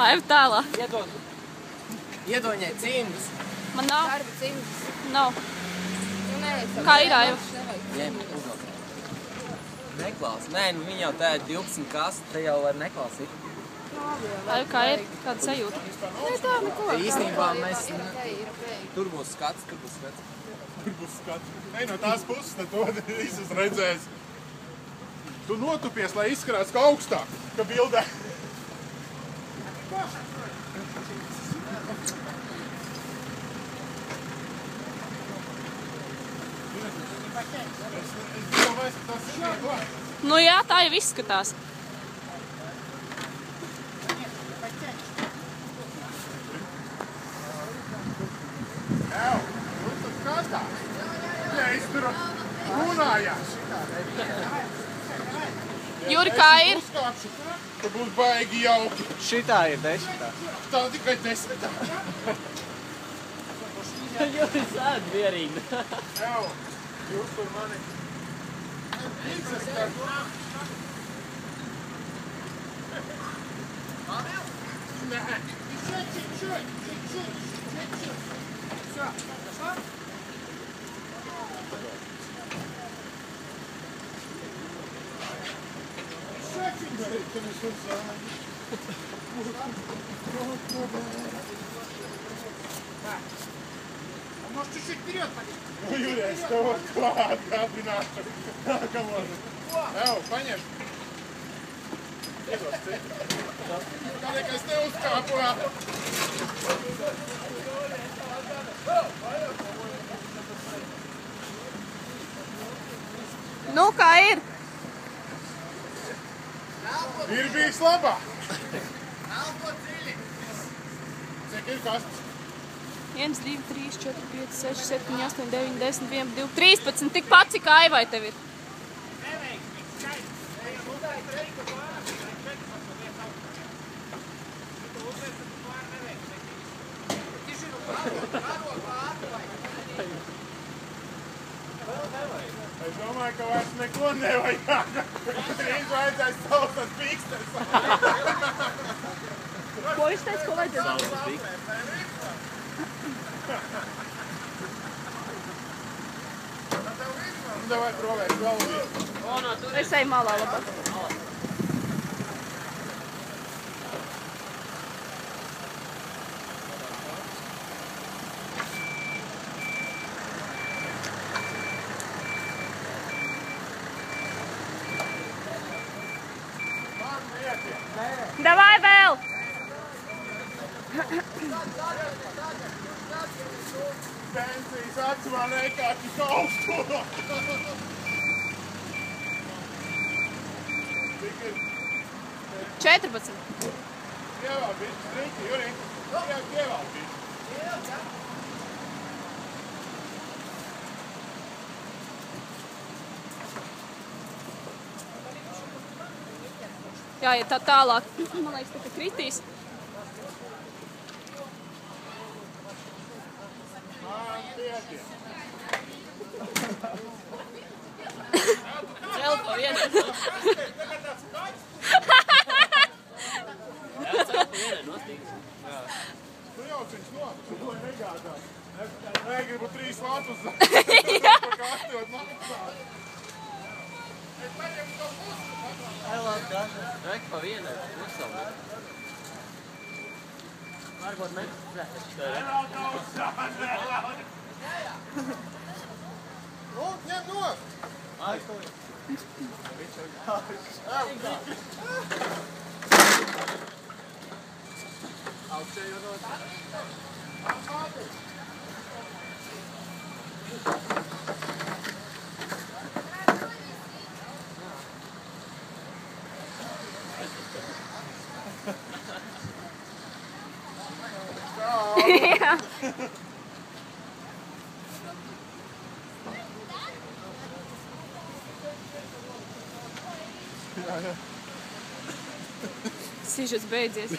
Aiv tālāk. Iedod viņai cimdus. Man nav. Darba cimdus. Nav. Kā ir, Aiva? Neklās. Nē, nu viņa jau tā ir 12 kastu, te jau var neklāsīt. Aiva, kā ir? Kāda sajūta? Nē, tā neko. Īstenībā mēs... Tur būs skats, tur būs skats. Tur būs skats. Nē, no tās puses, tad to visus redzēs. Tu notupies, lai izskarās kā augstāk, ka bildē. Nu jā, tā jau izskatās. Ev, nu tad skatās. Ja es tur runājās. Juri, kā ir? Ka būs baigi jauki. Šitā ir 10. Tā tikai 10. Juri sēd vierīgi. Ev, jūs tur mani izsaskat. Nē. Čuj. Может, чуть-чуть вперед пойти? Ну, Юрий, что вот клад, комбинация. Кому же? Evo, paņem. Kādēļ, ka es neuzkāpu vēl? Nu, kā ir? Ir bijis labāk. Cik ir kastes? 1, 2, 3, 4, 5, 6, 7, 8, 9, 10, 11, 12, 13. Tikpat, cik Aivai tev ir. Es domāju, ka vairs neko nevajag. Drīz vajadzēs sausas pīksters. Ko viņš teica, ko vajadzēs? Sausas pīksters. Davai provēs vēl vienu. Es eju malā labāk. Davai vēl! Pensijas atsvā nekāki kaustu. Cik ir? 14. Ievēl bišķi, strīķi, Juri. Ievēl bišķi. Jā, ja tā tālāk, man liekas, tā kritīs. Man pietiek. Cel pa vienai. Jā, cel pa vienai nostīgs. Tu jau viņš notu, lai negādās. Negribu 3 lapus. Jā. Pakastot maksāt. Es paņemu to pusi. Rek pa vienai. Uzsavu. Varbūt nekas. Nu, ņem nost. Augšējo nost. Jā. Sižets beidzies.